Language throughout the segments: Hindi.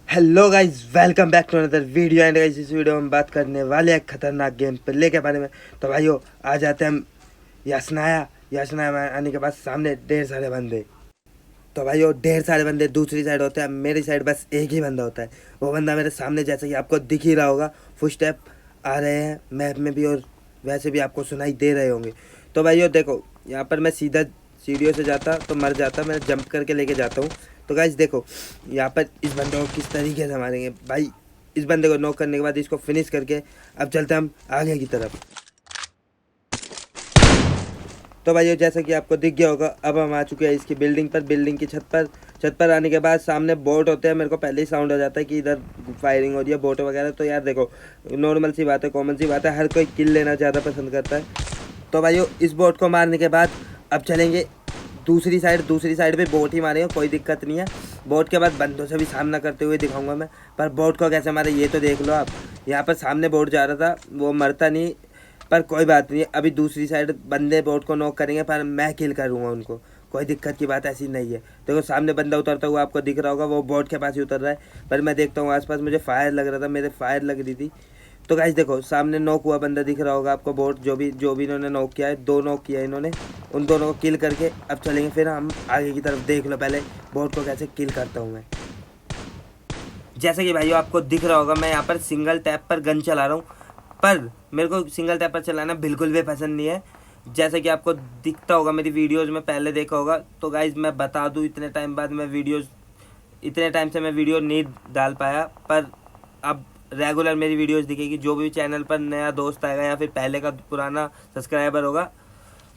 Hello guys, welcome back to another video. And guys, इस वीडियो में हम बात करने वाले हैं खतरनाक गेम प्ले के बारे में। तो भाइयों, आ जाते हैं हम यासनाया में आने के बाद सामने ढेर सारे बंदे। तो भाइयों, ढेर सारे बंदे दूसरी साइड होते हैं, मेरी साइड बस एक ही बंदा होता है। वो बंदा मेरे सामने, जैसे कि आपको दिख ही रहा होगा, फुटस्टेप आ रहे हैं मैप में भी और वैसे भी आपको सुनाई दे रहे होंगे। तो भाइयों देखो, यहाँ पर मैं सीधा सीढ़ियों से जाता तो मर जाता, मैं जंप करके लेके जाता हूँ। तो गाइज देखो, यहाँ पर इस बंदे को किस तरीके से मारेंगे भाई। इस बंदे को नॉक करने के बाद इसको फिनिश करके अब चलते हैं हम आगे की तरफ। तो भाइयों, जैसा कि आपको दिख गया होगा, अब हम आ चुके हैं इसकी बिल्डिंग पर, बिल्डिंग की छत पर आने के बाद सामने बोट होते हैं। मेरे को पहले ही साउंड हो जाता है कि इधर फायरिंग हो रही है, बोट वगैरह। तो यार देखो, नॉर्मल सी बात है, कॉमन सी बात है, हर कोई किल लेना ज़्यादा पसंद करता है। तो भाइयों, इस बोट को मारने के बाद अब चलेंगे दूसरी साइड पे बोट ही मारेंगे, कोई दिक्कत नहीं है। बोट के बाद बंदों से भी सामना करते हुए दिखाऊंगा मैं, पर बोट को कैसे मारे ये तो देख लो आप। यहाँ पर सामने बोट जा रहा था, वो मरता नहीं, पर कोई बात नहीं। अभी दूसरी साइड बंदे बोट को नॉक करेंगे, पर मैं किल करूँगा उनको, कोई दिक्कत की बात ऐसी नहीं है। देखो सामने बंदा उतरता हुआ आपको दिख रहा होगा, वो बोट के पास ही उतर रहा है, पर मैं देखता हूँ आसपास, मुझे फायर लग रहा था, मेरे फायर लग रही थी। तो गाइस देखो, सामने नॉक हुआ बंदा दिख रहा होगा आपको, बोट जो भी इन्होंने नॉक किया है, 2 नॉक किया है इन्होंने, उन दोनों को किल करके अब चलेंगे फिर हम आगे की तरफ। देख लो पहले बोट को कैसे किल करता हूँ मैं। जैसे कि भाइयों आपको दिख रहा होगा, मैं यहाँ पर सिंगल टैप पर गन चला रहा हूँ, पर मेरे को सिंगल टैप पर चलाना बिल्कुल भी पसंद नहीं है। जैसे कि आपको दिखता होगा, मेरी वीडियोज़ में पहले देखा होगा। तो गाइज मैं बता दूँ, इतने टाइम से मैं वीडियो नहीं डाल पाया, पर अब रेगुलर मेरी वीडियोस दिखेगी। जो भी चैनल पर नया दोस्त आएगा या फिर पहले का पुराना सब्सक्राइबर होगा,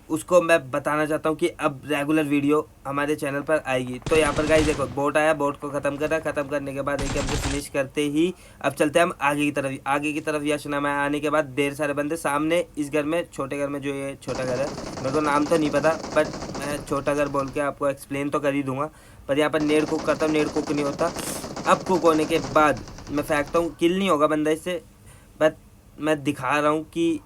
उसको मैं बताना चाहता हूँ कि अब रेगुलर वीडियो हमारे चैनल पर आएगी। तो यहाँ पर गाइस देखो, बोट आया, बोट को ख़त्म करा, ख़त्म करने के बाद एकदम से फिनिश करते ही अब चलते हैं हम आगे की तरफ यशना में आने के बाद ढेर सारे बंदे सामने इस घर में, छोटे घर में, जो ये छोटा घर है, मेरे को नाम तो नहीं पता, बट मैं छोटा घर बोल के आपको एक्सप्लेन तो कर ही दूँगा। पर यहाँ पर नेड कुक करता हूँ, नेड कुक नहीं होता। अब कुक होने के बाद मैं फेंकता हूँ, किल नहीं होगा बंदा इससे, बट मैं दिखा रहा हूँ कि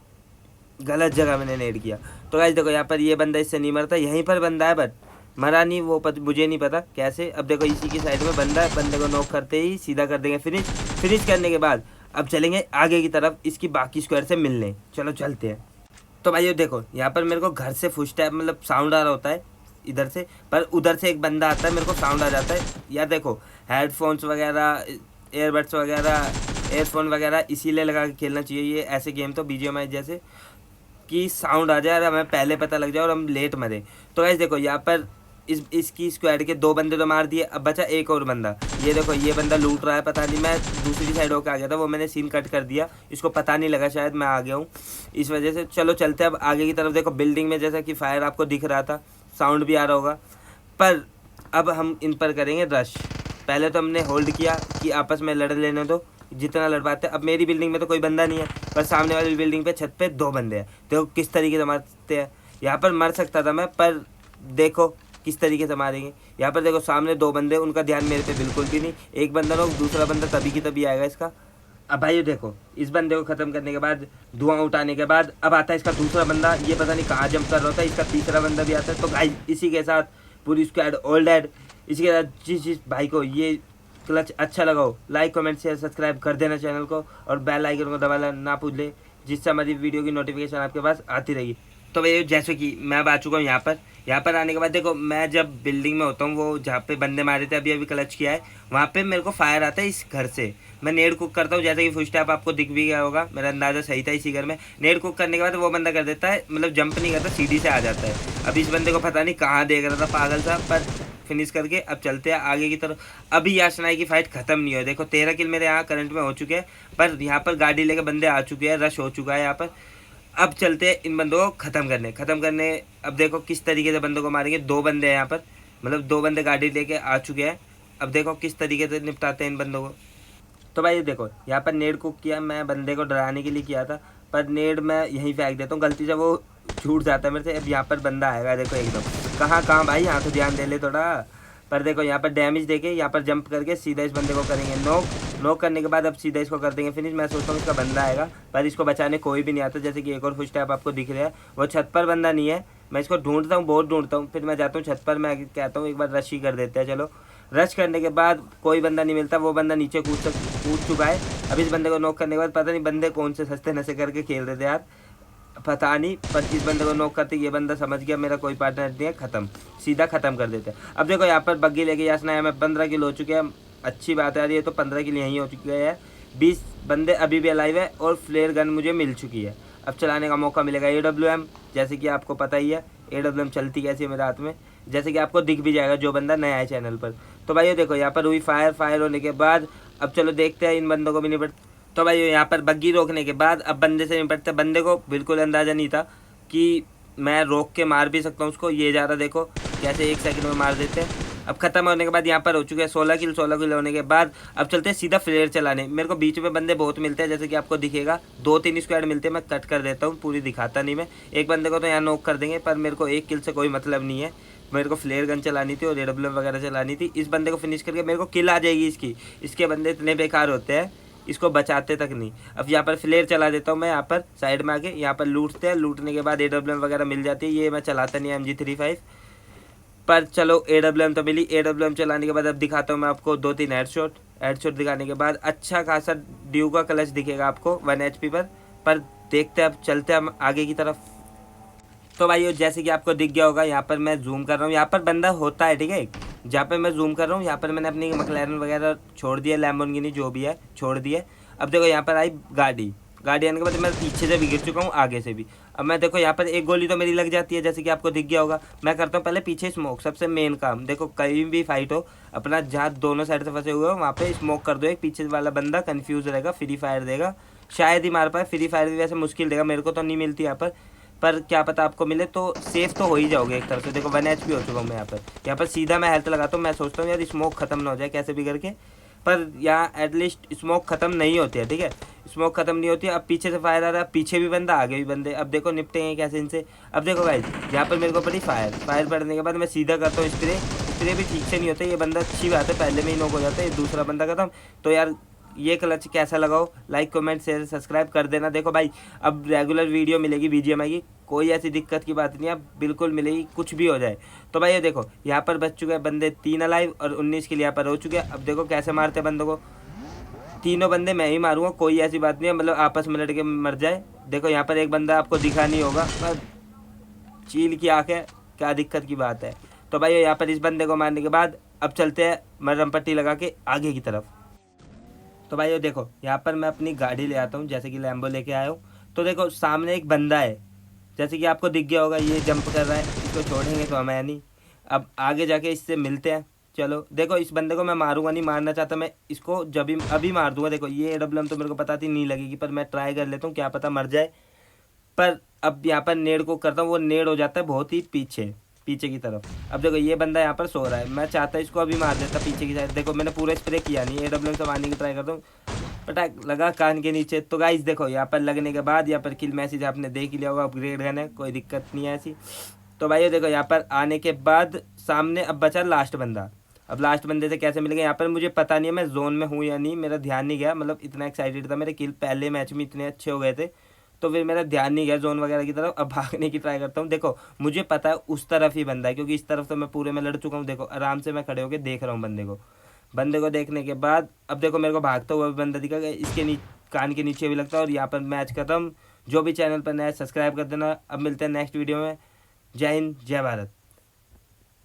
गलत जगह मैंने नेड किया। तो गाइस देखो, यहाँ पर ये बंदा इससे नहीं मरता, यहीं पर बंदा है, बट मरा नहीं, वो मुझे नहीं पता कैसे। अब देखो इसी की साइड में बंदा है, बंदे को नॉक करते ही सीधा कर देंगे फिनिश करने के बाद अब चलेंगे आगे की तरफ इसकी बाकी स्क्वायर से मिलने। चलो चलते हैं। तो भाइयों देखो, यहाँ पर मेरे को घर से फुटस्टेप मतलब साउंड आ रहा होता है इधर से, पर उधर से एक बंदा आता है, मेरे को साउंड आ जाता है। यार देखो, हेडफोन्स वगैरह, एयरबड्स वगैरह, एयरफोन वगैरह इसीलिए लगा के खेलना चाहिए ये ऐसे गेम, तो BGMI जैसे, कि साउंड आ जाए और हमें पहले पता लग जाए और हम लेट मरे। तो ऐसे देखो, यहाँ पर इसकी स्क्वाड के 2 बंदे तो मार दिए, अब बचा एक और बंदा। ये देखो, ये बंदा लूट रहा है, पता नहीं, मैं दूसरी साइड होकर आ गया था, वो मैंने सीन कट कर दिया, इसको पता नहीं लगा शायद मैं आ गया हूँ इस वजह से। चलो चलते हैं अब आगे की तरफ। देखो बिल्डिंग में जैसा कि फायर आपको दिख रहा था, साउंड भी आ रहा होगा, पर अब हम इन पर करेंगे रश। पहले तो हमने होल्ड किया कि आपस में लड़ लेने दो, जितना लड़ पाते। अब मेरी बिल्डिंग में तो कोई बंदा नहीं है, पर सामने वाली बिल्डिंग पे छत पे 2 बंदे हैं। देखो किस तरीके से मारते हैं। यहाँ पर मर सकता था मैं, पर देखो किस तरीके से मारेंगे। यहाँ पर देखो सामने 2 बंदे, उनका ध्यान मेरे पे बिल्कुल भी नहीं। एक बंदा लोग, दूसरा बंदा तभी की तभी आएगा इसका। अब भाई देखो, इस बंदे को ख़त्म करने के बाद, धुआं उठाने के बाद, अब आता है इसका दूसरा बंदा। ये पता नहीं कहाँ जंप कर रहा होता है, इसका तीसरा बंदा भी आता है। तो गाइस इसी के साथ पूरी स्क्वाड ऑल डेड। इसी के साथ जिस भाई को ये क्लच अच्छा लगा हो, लाइक कमेंट शेयर सब्सक्राइब कर देना चैनल को, और बेल आइकन को दबाना ना भूल ले, जिससे हमारी वीडियो की नोटिफिकेशन आपके पास आती रहेगी। तो भाई जैसे कि मैं अब आ चुका हूँ यहाँ पर आने के बाद देखो, मैं जब बिल्डिंग में होता हूँ, वो जहाँ पे बंदे मारे थे अभी क्लच किया है, वहाँ पे मेरे को फायर आता है इस घर से। मैं नेड कुक करता हूँ, जैसे कि फुटस्टेप आपको दिख भी गया होगा, मेरा अंदाज़ा सही था। इसी घर में नेड कुक करने के बाद वो बंदा कर देता है, मतलब जंप नहीं करता, सीढ़ी से आ जाता है। अब इस बंदे को पता नहीं कहाँ देख रहा था पागल सा, पर फिनिश करके अब चलते हैं आगे की तरफ। अभी याशनाई की फाइट खत्म नहीं हुई। देखो 13 किल मेरे यहाँ करंट में हो चुके हैं, पर यहाँ पर गाड़ी लेके बंदे आ चुके हैं, रश हो चुका है यहाँ पर। अब चलते हैं इन बंदों को ख़त्म करने। अब देखो किस तरीके से बंदों को मारेंगे। 2 बंदे हैं यहाँ पर, मतलब 2 बंदे गाड़ी लेके आ चुके हैं। अब देखो किस तरीके से निपटाते हैं इन बंदों को। तो भाई देखो, यहाँ पर नेड कुक किया, मैं बंदे को डराने के लिए किया था, पर नेड मैं यहीं फेंक देता हूँ, गलती से वो छूट जाता है मेरे से। अब यहाँ पर बंदा आएगा, देखो एकदम कहाँ भाई, यहाँ तो ध्यान दे ले थोड़ा। पर देखो यहाँ पर डैमेज देके, यहाँ पर जंप करके सीधा इस बंदे को करेंगे नॉक करने के बाद अब सीधा इसको कर देंगे फिनिश। मैं सोचता हूँ इसका बंदा आएगा, पर इसको बचाने कोई भी नहीं आता। जैसे कि एक और फुटस्टेप आपको दिख रहा है, वो छत पर बंदा नहीं है, मैं इसको ढूंढता हूँ, बहुत ढूंढता हूँ, फिर मैं जाता हूँ छत पर, मैं कहता हूँ एक बार रश ही कर देते हैं चलो। रश करने के बाद कोई बंदा नहीं मिलता, वो बंदा नीचे कूद चुका है। अब इस बंदे को नॉक करने के बाद पता नहीं बंदे कौन से सस्ते नशे करके खेल रहे थे यार, पता नहीं, पर इस बंदे को नॉक करते ये बंदा समझ गया मेरा कोई पार्टनर नहीं है, खत्म, सीधा खत्म कर देते। अब देखो यहाँ पर बग्गी लेके यासना है, मैं 15 किल हो चुके हैं, अच्छी बात है यार, ये तो 15 किल यहीं हो चुके हैं। 20 बंदे अभी भी अलाइव है और फ्लेयर गन मुझे मिल चुकी है। अब चलाने का मौका मिलेगा AWM, जैसे कि आपको पता ही है AWM चलती कैसी है मेरे हाथ में, जैसे कि आपको दिख भी जाएगा जो बंदा नया है चैनल पर। तो भाई देखो यहाँ पर हुई फायर होने के बाद अब चलो देखते हैं इन बंदों को भी निपट। तो भाई यहाँ पर बग्गी रोकने के बाद अब बंदे से निपटते। बंदे को बिल्कुल अंदाज़ा नहीं था कि मैं रोक के मार भी सकता हूँ उसको, ये जा रहा देखो कैसे 1 सेकंड में मार देते हैं। अब खत्म होने के बाद यहाँ पर हो चुके हैं 16 किल होने के बाद अब चलते हैं सीधा फ्लेयर चलाने। मेरे को बीच में बंदे बहुत मिलते हैं, जैसे कि आपको दिखेगा 2-3 स्क्वाड मिलते हैं, मैं कट कर देता हूँ, पूरी दिखाता नहीं मैं। एक बंदे को तो यहाँ नॉक कर देंगे, पर मेरे को 1 किल से कोई मतलब नहीं है, मेरे को फ्लेयर गन चलानी थी और AWM वगैरह चलानी थी। इस बंदे को फिनिश करके मेरे को किल आ जाएगी इसकी, इसके बंदे इतने बेकार होते हैं, इसको बचाते तक नहीं। अब यहाँ पर फ्लेयर चला देता हूँ मैं, यहाँ पर साइड में आके यहाँ पर लूटते हैं, लूटने के बाद AWM वगैरह मिल जाती है। ये मैं चलाता नहीं MG35, पर चलो AWM तो मिली। AWM चलाने के बाद अब दिखाता हूँ मैं आपको 2-3 हेडशॉट दिखाने के बाद अच्छा खासा ड्यू का क्लच दिखेगा आपको 1 HP पर देखते हैं, अब चलते हैं हम आगे की तरफ। तो भाई जैसे कि आपको दिख गया होगा, यहाँ पर मैं जूम कर रहा हूँ, यहाँ पर बंदा होता है, ठीक है, जहाँ पर मैं जूम कर रहा हूँ यहाँ पर मैंने अपनी मैक्लेरन वगैरह छोड़ दिया, लैम्बोर्गिनी जो भी है छोड़ दिए। अब देखो यहाँ पर आई गाड़ी आने के बाद मैं पीछे से भी गिर चुका हूँ, आगे से भी। अब मैं देखो यहाँ पर एक गोली तो मेरी लग जाती है, जैसे कि आपको दिख गया होगा। मैं करता हूँ पहले पीछे स्मोक, सबसे मेन काम। देखो कहीं भी फाइट हो, अपना जहाँ दोनों साइड से फंसे हुए हो वहाँ पे स्मोक कर दो, एक पीछे वाला बंदा कंफ्यूज रहेगा, फ्री फायर देगा, शायद ही मार पाए। फ्री फायर भी वैसे मुश्किल देगा, मेरे को तो नहीं मिलती यहाँ पर क्या पता आपको मिले, तो सेफ तो हो ही जाओगे एक तरफ से। देखो 1 HP हो चुका हूँ मैं यहाँ पर सीधा मैं हेल्थ लगाता हूँ। मैं सोचता हूँ यार स्मोक खत्म ना हो जाए कैसे भी करके, पर यहाँ एटलीस्ट स्मोक खत्म नहीं होती है, ठीक है, स्मोक खत्म नहीं होती है। अब पीछे से फायर आ रहा है, पीछे भी बंदा, आगे भी बंदे। अब देखो निपटेंगे कैसे इनसे। अब देखो गाइस यहाँ पर मेरे को पड़ी फायर पड़ने के बाद मैं सीधा करता हूँ स्प्रे भी ठीक से नहीं होता, ये बंदा अच्छी बात है पहले में ही नॉक हो जाता है, दूसरा बंदा खत्म। तो यार ये क्लच कैसा लगाओ, लाइक कमेंट शेयर सब्सक्राइब कर देना। देखो भाई अब रेगुलर वीडियो मिलेगी BGMI की, कोई ऐसी दिक्कत की बात नहीं है, अब बिल्कुल मिलेगी कुछ भी हो जाए। तो भाई ये देखो यहाँ पर बच चुके हैं बंदे 3 अलाइव और 19 के लिए यहाँ पर हो चुके हैं। अब देखो कैसे मारते हैं बंदों को, तीनों बंदे मैं ही मारूंगा, कोई ऐसी बात नहीं है, मतलब आपस में लड़के मर जाए। देखो यहाँ पर एक बंदा आपको दिखा नहीं होगा, पर चील की आँख है, क्या दिक्कत की बात है। तो भाई यहाँ पर इस बंदे को मारने के बाद अब चलते हैं मरहम पट्टी लगा के आगे की तरफ। तो भाई देखो यहाँ पर मैं अपनी गाड़ी ले आता हूँ, जैसे कि लैम्बो लेके आया हूँ। तो देखो सामने एक बंदा है, जैसे कि आपको दिख गया होगा, ये जंप कर रहा है, इसको छोड़ेंगे तो हमें नहीं। अब आगे जाके इससे मिलते हैं। चलो देखो इस बंदे को मैं मारूंगा नहीं, मारना चाहता मैं इसको, जब भी अभी मार दूंगा। देखो ये AWM तो मेरे को पता थी नहीं लगेगी, पर मैं ट्राई कर लेता हूँ, क्या पता मर जाए। पर अब यहाँ पर नेड को करता हूँ, वो नेड हो जाता है बहुत ही पीछे की तरफ। अब देखो ये बंदा यहाँ पर सो रहा है, मैं चाहता इसको अभी मार देता पीछे की साइड। देखो मैंने पूरा स्प्रे किया नहीं, AWM से मारने की ट्राई करता हूँ, पटाक लगा कान के नीचे। तो गाइस देखो यहाँ पर लगने के बाद यहाँ पर किल मैसेज आपने देख ही लिया होगा, अपग्रेड गन है, कोई दिक्कत नहीं है ऐसी। तो भाई देखो यहाँ पर आने के बाद सामने अब बचा लास्ट बंदा। अब लास्ट बंदे से कैसे मिलेंगे यहाँ पर मुझे पता नहीं है, मैं जोन में हूँ या नहीं, मेरा ध्यान नहीं गया, मतलब इतना एक्साइटेड था, मेरे किल पहले मैच में इतने अच्छे हो गए थे, तो फिर मेरा ध्यान नहीं गया जोन वगैरह की तरफ। अब भागने की ट्राई करता हूँ। देखो मुझे पता है उस तरफ ही बंदा है, क्योंकि इस तरफ तो मैं पूरे में लड़ चुका हूँ। देखो आराम से मैं खड़े होकर देख रहा हूँ बंदे को देखने के बाद अब देखो मेरे को भागता हुआ भी बंदा दिखा, इसके कान के नीचे भी लगता है। और यहाँ पर मैच खत्म। जो भी चैनल पर नया सब्सक्राइब कर देना। अब मिलते हैं नेक्स्ट वीडियो में। जय हिंद, जय भारत।